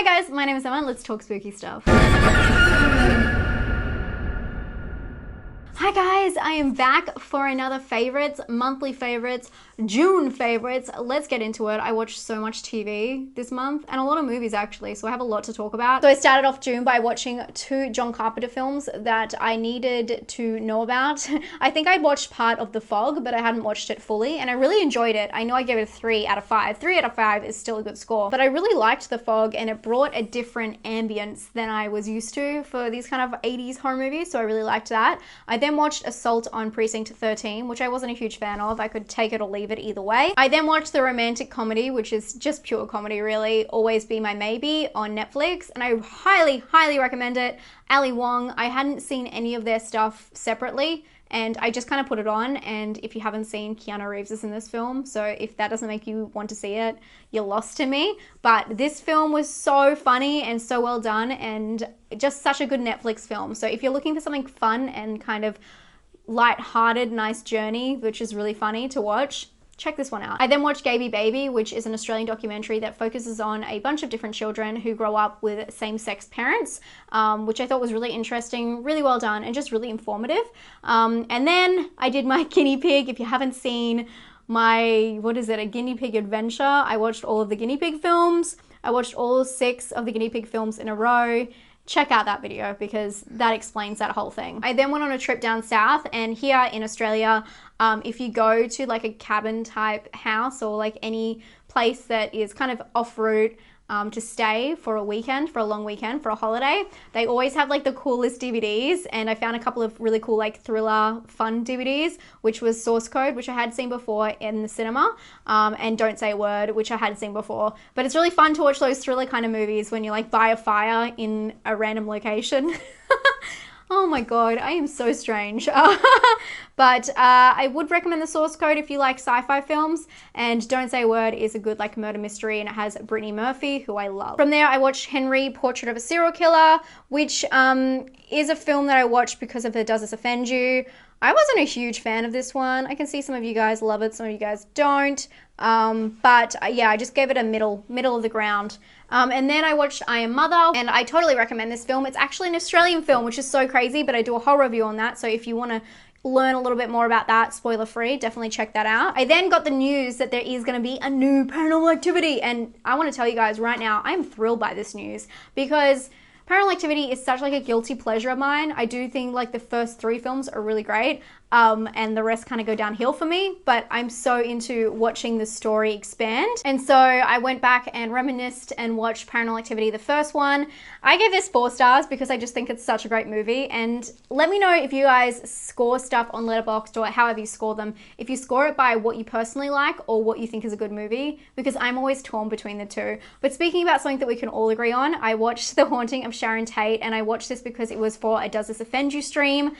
Hi guys, my name is Emma. Let's talk spooky stuff. Hi guys, I am back for another favorites, monthly favorites, June favorites. Let's get into it. I watched so much TV this month and a lot of movies actually, so I have a lot to talk about. So I started off June by watching 2 John Carpenter films that I needed to know about. I think I'd watched part of The Fog, but I hadn't watched it fully and I really enjoyed it. I know I gave it a 3 out of 5. 3 out of 5 is still a good score, but I really liked The Fog and it brought a different ambience than I was used to for these kind of 80s horror movies, so I really liked that. I then watched Assault on Precinct 13, which I wasn't a huge fan of. I could take it or leave it either way. I then watched the romantic comedy, which is just pure comedy really, Always Be My Maybe on Netflix, and I highly recommend it. Ali Wong, I hadn't seen any of their stuff separately, and I just kind of put it on, and if you haven't seen, Keanu Reeves is in this film, so if that doesn't make you want to see it, you're lost to me. But this film was so funny and so well done, and just such a good Netflix film. So if you're looking for something fun and kind of light-hearted, nice journey, which is really funny to watch, check this one out. I then watched Gaby Baby, which is an Australian documentary that focuses on a bunch of different children who grow up with same-sex parents, which I thought was really interesting, really well done, and just really informative. And then I did my guinea pig. If you haven't seen my, a guinea pig adventure, I watched all of the guinea pig films. I watched all 6 of the guinea pig films in a row. Check out that video because that explains that whole thing. I then went on a trip down south, and here in Australia, if you go to like a cabin type house or like any place that is kind of off route to stay for a weekend, for a long weekend, for a holiday, they always have like the coolest DVDs, and I found a couple of really cool like thriller fun DVDs, which was Source Code, which I had seen before in the cinema, and Don't Say a Word, which I had seen before. But it's really fun to watch those thriller kind of movies when you're like by a fire in a random location. Oh my god, I am so strange. But I would recommend the Source Code if you like sci-fi films, and Don't Say a Word is a good like murder mystery, and it has Brittany Murphy, who I love. From there, I watched Henry, Portrait of a Serial Killer, which is a film that I watched because of the Does This Offend You? I wasn't a huge fan of this one. I can see some of you guys love it, some of you guys don't. But yeah, I just gave it a middle of the ground. And then I watched I Am Mother, and I totally recommend this film. It's actually an Australian film, which is so crazy, but I do a whole review on that. So if you want to learn a little bit more about that, spoiler free, definitely check that out. I then got the news that there is going to be a new Paranormal Activity, and I want to tell you guys right now, I'm thrilled by this news because Paranormal Activity is such like a guilty pleasure of mine. I do think like the first 3 films are really great, and the rest kind of go downhill for me, but I'm so into watching the story expand. And so I went back and reminisced and watched Paranormal Activity, the first one. I gave this 4 stars because I just think it's such a great movie, and let me know if you guys score stuff on Letterboxd or however you score them, if you score it by what you personally like or what you think is a good movie, because I'm always torn between the two. But speaking about something that we can all agree on, I watched The Haunting of Sharon Tate, and I watched this because it was for a Does This Offend You stream,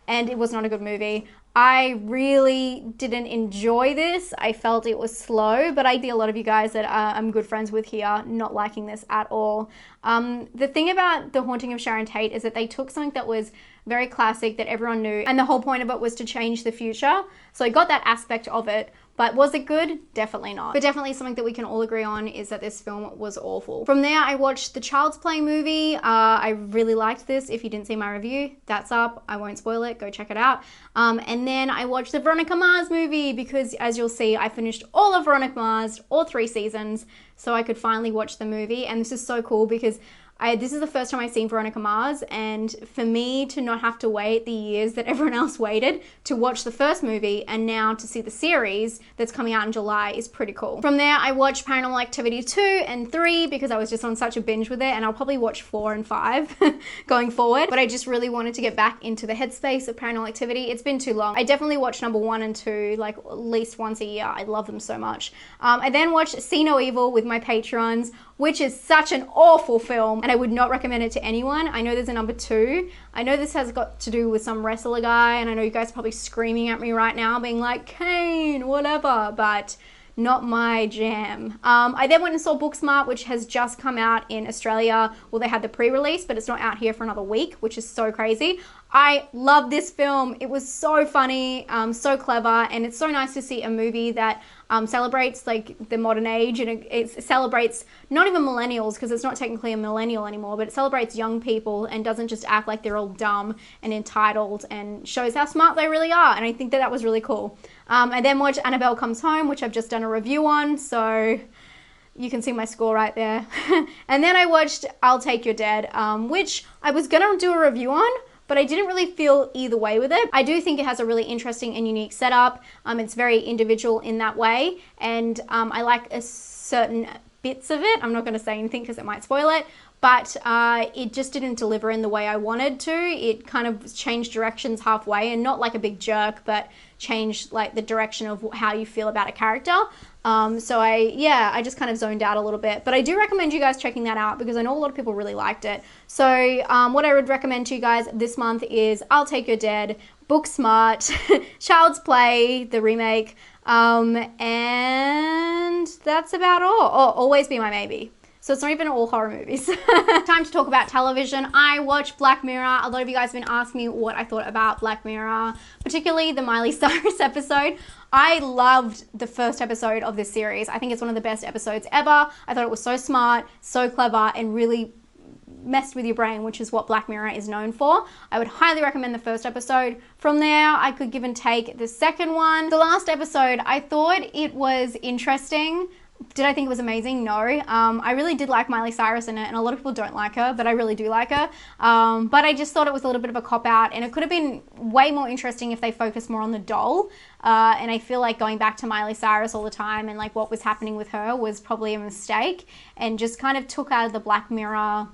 and it was not a good movie. I really didn't enjoy this. I felt it was slow, but I see a lot of you guys that I'm good friends with here not liking this at all. The thing about The Haunting of Sharon Tate is that they took something that was very classic that everyone knew, and the whole point of it was to change the future. So I got that aspect of it, but was it good? Definitely not. But definitely something that we can all agree on is that this film was awful. From there, I watched the Child's Play movie. I really liked this. If you didn't see my review, that's up. I won't spoil it. Go check it out. And then I watched the Veronica Mars movie because, as you'll see, I finished all of Veronica Mars, all 3 seasons, so I could finally watch the movie. And this is so cool because this is the first time I've seen Veronica Mars, and for me to not have to wait the years that everyone else waited to watch the first movie and now to see the series that's coming out in July is pretty cool. From there, I watched Paranormal Activity 2 and 3 because I was just on such a binge with it, and I'll probably watch 4 and 5 going forward, but I just really wanted to get back into the headspace of Paranormal Activity. It's been too long. I definitely watch number 1 and 2 like at least once a year. I love them so much. I then watched See No Evil with my patrons, which is such an awful film, and I would not recommend it to anyone. I know there's a number 2. I know this has got to do with some wrestler guy, and I know you guys are probably screaming at me right now, being like, Kane, whatever, but not my jam. I then went and saw Booksmart, which has just come out in Australia. Well, they had the pre-release, but it's not out here for another week, which is so crazy. I love this film. It was so funny, so clever, and it's so nice to see a movie that celebrates like the modern age, and it celebrates not even millennials, because it's not technically a millennial anymore, but it celebrates young people and doesn't just act like they're all dumb and entitled, and shows how smart they really are. And I think that that was really cool. I then watched Annabelle Comes Home, which I've just done a review on, so you can see my score right there. And then I watched I'll Take Your Dead, which I was gonna do a review on, but I didn't really feel either way with it. I do think it has a really interesting and unique setup. It's very individual in that way, and I like a certain bits of it. I'm not gonna say anything because it might spoil it, but it just didn't deliver in the way I wanted to. It kind of changed directions halfway, and not like a big jerk, but changed like the direction of how you feel about a character. So I just kind of zoned out a little bit, but I do recommend you guys checking that out because I know a lot of people really liked it. So what I would recommend to you guys this month is I'll Take Your Dead, Booksmart, Child's Play, the remake, and that's about all. Oh, Always Be My Maybe. So it's not even all horror movies. Time to talk about television. I watched Black Mirror. A lot of you guys have been asking me what I thought about Black Mirror, particularly the Miley Cyrus episode. I loved the first episode of this series. I think it's one of the best episodes ever. I thought it was so smart, so clever, and really messed with your brain, which is what Black Mirror is known for. I would highly recommend the first episode. From there, I could give and take the second one. The last episode, I thought it was interesting. Did I think it was amazing? No. I really did like Miley Cyrus in it, and a lot of people don't like her, but I really do like her. But I just thought it was a little bit of a cop-out, and it could have been way more interesting if they focused more on the doll. And I feel like going back to Miley Cyrus all the time and like what was happening with her was probably a mistake, and just kind of took out of the Black Mirror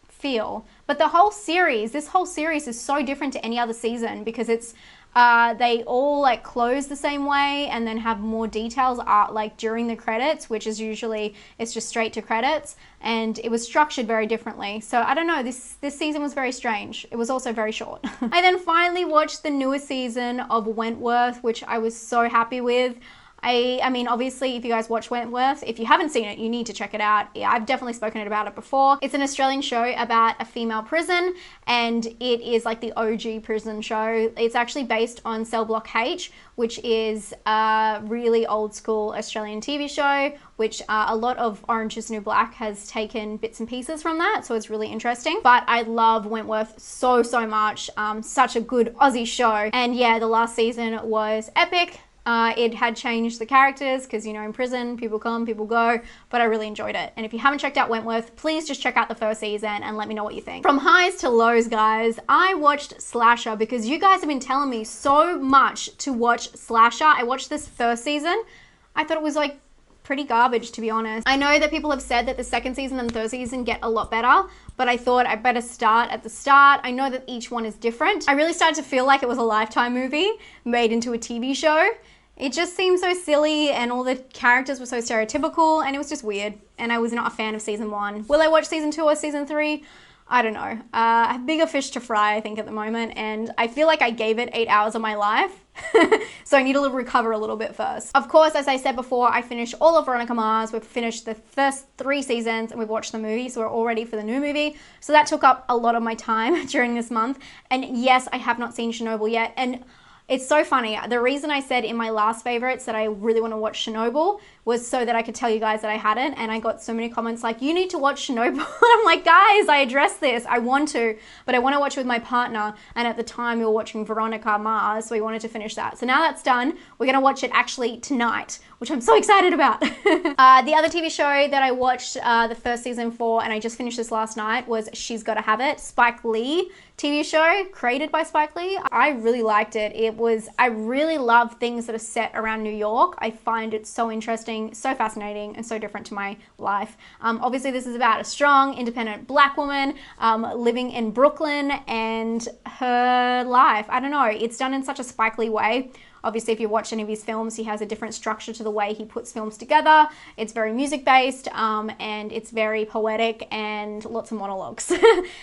feel. But the whole series, this whole series is so different to any other season because it's they all like close the same way and then have more details like during the credits, which is usually it's just straight to credits, and it was structured very differently. So I don't know, this season was very strange. It was also very short. I then finally watched the newest season of Wentworth, which I was so happy with. I mean, obviously, if you guys watch Wentworth, if you haven't seen it, you need to check it out. Yeah, I've definitely spoken about it before. It's an Australian show about a female prison, and it is like the OG prison show. It's actually based on Cell Block H, which is a really old school Australian TV show, which a lot of Orange is the New Black has taken bits and pieces from that, so it's really interesting. But I love Wentworth so much. Such a good Aussie show. And yeah, the last season was epic. It had changed the characters because, you know, in prison, people come, people go, but I really enjoyed it. And if you haven't checked out Wentworth, please just check out the first season and let me know what you think. From highs to lows, guys, I watched Slasher because you guys have been telling me so much to watch Slasher. I watched this first season. I thought it was like pretty garbage, to be honest. I know that people have said that the second season and third season get a lot better, but I thought I'd better start at the start. I know that each one is different. I really started to feel like it was a Lifetime movie made into a TV show. It just seemed so silly, and all the characters were so stereotypical, and it was just weird, and I was not a fan of season 1. Will I watch season 2 or season 3? I don't know. I have bigger fish to fry, I think, at the moment, and I feel like I gave it 8 hours of my life, so I need to recover a little bit first. Of course, as I said before, I finished all of Veronica Mars. We've finished the first 3 seasons, and we've watched the movie, so we're all ready for the new movie. So that took up a lot of my time during this month, and yes, I have not seen Chernobyl yet, and it's so funny. The reason I said in my last favorites that I really want to watch Chernobyl was so that I could tell you guys that I hadn't, and I got so many comments like, you need to watch Chernobyl. I'm like, guys, I addressed this. I want to, but I want to watch it with my partner, and at the time we were watching Veronica Mars, so we wanted to finish that. So now that's done, we're going to watch it actually tonight, which I'm so excited about. The other TV show that I watched the first season for, and I just finished this last night, was She's Gotta Have It, Spike Lee TV show created by Spike Lee. I really liked it. I really love things that are set around New York. I find it so interesting, so fascinating, and so different to my life. Obviously, this is about a strong, independent Black woman living in Brooklyn and her life. I don't know, it's done in such a Spike Lee way. Obviously, if you watch any of his films, he has a different structure to the way he puts films together. It's very music-based, and it's very poetic and lots of monologues.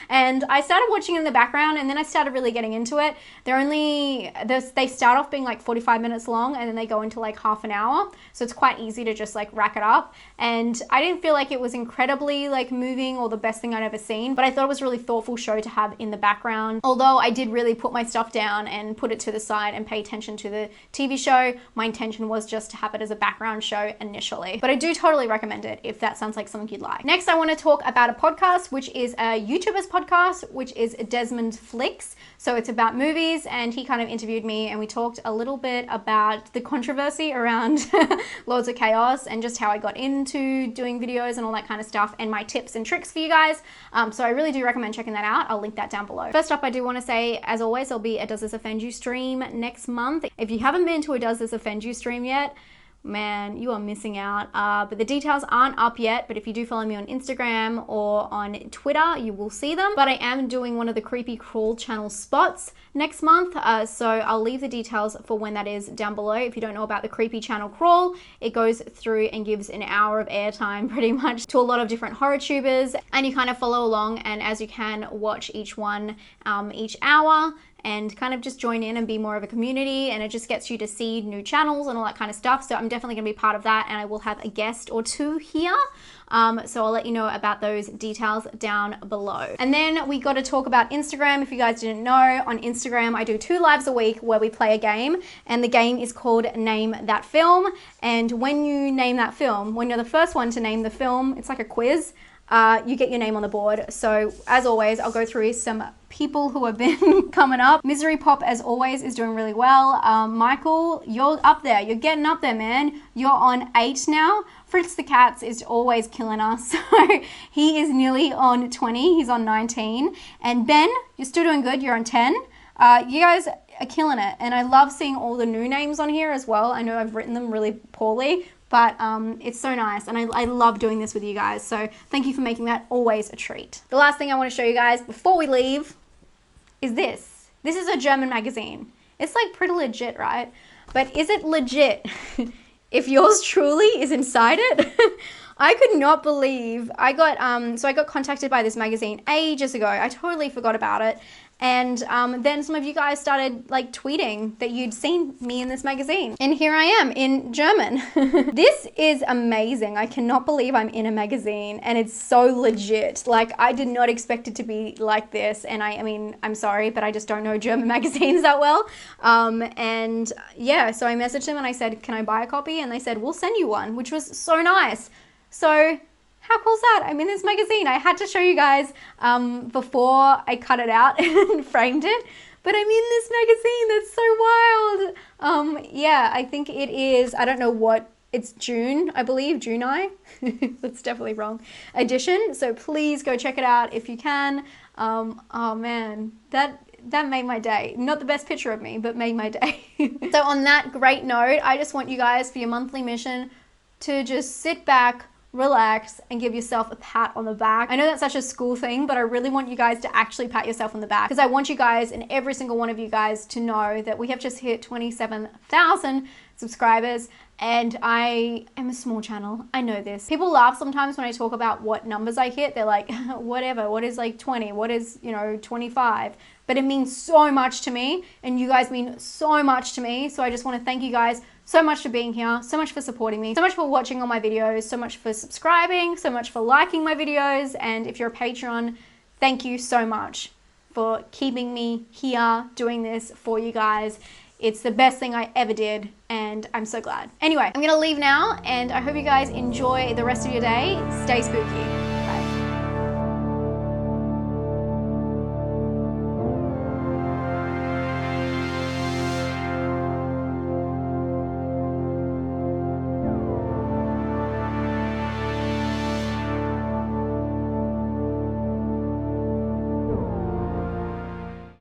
And I started watching in the background, and then I started really getting into it. They start off being like 45 minutes long, and then they go into like half an hour. So it's quite easy to just like rack it up. And I didn't feel like it was incredibly like moving or the best thing I'd ever seen, but I thought it was a really thoughtful show to have in the background. Although I did really put my stuff down and put it to the side and pay attention to the TV show, my intention was just to have it as a background show initially. But I do totally recommend it if that sounds like something you'd like. Next, I want to talk about a podcast, which is a YouTuber's podcast, which is Desmond Flicks. So it's about movies, and he kind of interviewed me, and we talked a little bit about the controversy around Lords of Chaos and just how I got into doing videos and all that kind of stuff, and my tips and tricks for you guys. So I really do recommend checking that out. I'll link that down below. First up, I do want to say, as always, there'll be a Does This Offend You stream next month. If you haven't been to a Does This Offend You stream yet, man, you are missing out. But the details aren't up yet, but if you do follow me on Instagram or on Twitter, you will see them. But I am doing one of the Creepy Crawl channel spots next month, so I'll leave the details for when that is down below. If you don't know about the Creepy Channel Crawl, it goes through and gives an hour of airtime pretty much to a lot of different horror tubers, and you kind of follow along, and as you can watch each one each hour, and kind of just join in and be more of a community, and it just gets you to see new channels and all that kind of stuff. So I'm definitely gonna be part of that, and I will have a guest or two here. So I'll let you know about those details down below. And then we got to talk about Instagram. If you guys didn't know, on Instagram I do 2 lives a week where we play a game, and the game is called Name That Film. And when you name that film, when you're the first one to name the film, it's like a quiz. You get your name on the board. So as always, I'll go through some people who have been coming up. Misery Pop, as always, is doing really well. Michael, you're up there. You're getting up there, man. You're on 8 now. Fritz the Cats is always killing us. So he is nearly on 20. He's on 19. And Ben, you're still doing good. You're on 10. You guys are killing it. And I love seeing all the new names on here as well. I know I've written them really poorly, but it's so nice, and I love doing this with you guys, so thank you for making that always a treat. The last thing I want to show you guys before we leave is this. This is a German magazine. It's like pretty legit, right? But is it legit if yours truly is inside it? I could not believe I got contacted by this magazine ages ago. I totally forgot about it. And then some of you guys started like tweeting that you'd seen me in this magazine. And here I am in German. This is amazing. I cannot believe I'm in a magazine, and it's so legit. Like, I did not expect it to be like this. And I mean, I'm sorry, but I just don't know German magazines that well. And yeah, so I messaged them and I said, can I buy a copy? And they said, we'll send you one, which was so nice. So how cool is that? I'm in this magazine. I had to show you guys before I cut it out and framed it, but I'm in this magazine. That's so wild. Yeah, I think it is, I don't know what, it's June, I believe, June-I. That's definitely wrong. Edition, so please go check it out if you can. Oh man, that made my day. Not the best picture of me, but made my day. So on that great note, I just want you guys, for your monthly mission, to just sit back, relax, and give yourself a pat on the back. I know that's such a school thing, but I really want you guys to actually pat yourself on the back, because I want you guys, and every single one of you guys, to know that we have just hit 27,000 subscribers, and I am a small channel. I know this. People laugh sometimes when I talk about what numbers I hit. They're like, whatever, what is like 20? What is, 25? But it means so much to me, and you guys mean so much to me. So I just want to thank you guys so much for being here, so much for supporting me, so much for watching all my videos, so much for subscribing, so much for liking my videos. And if you're a Patreon, thank you so much for keeping me here doing this for you guys. It's the best thing I ever did, and I'm so glad. Anyway, I'm gonna leave now, and I hope you guys enjoy the rest of your day. Stay spooky.